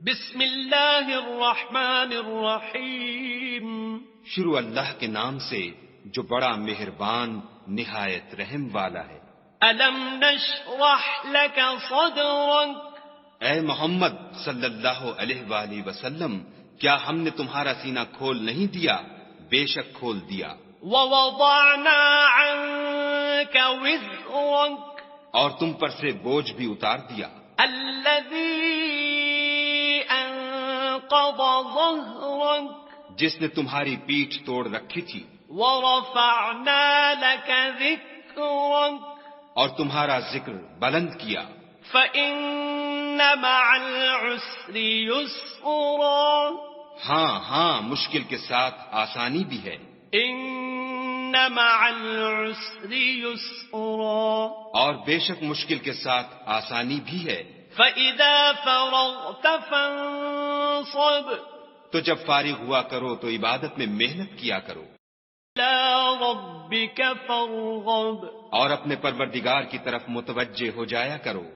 بسم اللہ الرحمن الرحیم. شروع اللہ کے نام سے جو بڑا مہربان نہایت رحم والا ہے. الم نشرح لك صدرك. اے محمد صلی اللہ علیہ وآلہ وسلم، کیا ہم نے تمہارا سینہ کھول نہیں دیا؟ بے شک کھول دیا. ووضعنا عنك وزرك. اور تم پر سے بوجھ بھی اتار دیا. الذي انقض ظهرك. جس نے تمہاری پیٹھ توڑ رکھی تھی. ورفعنا لك ذكرك. اور تمہارا ذکر بلند کیا. فإن مع العسر يسرا. ہاں مشکل کے ساتھ آسانی بھی ہے. ان مع العسر يسرا. اور بے شک مشکل کے ساتھ آسانی بھی ہے. فإذا فرغت فانصب. تو جب فارغ ہوا کرو تو عبادت میں محنت کیا کرو. إلى ربك فارغب. اور اپنے پروردگار کی طرف متوجہ ہو جایا کرو.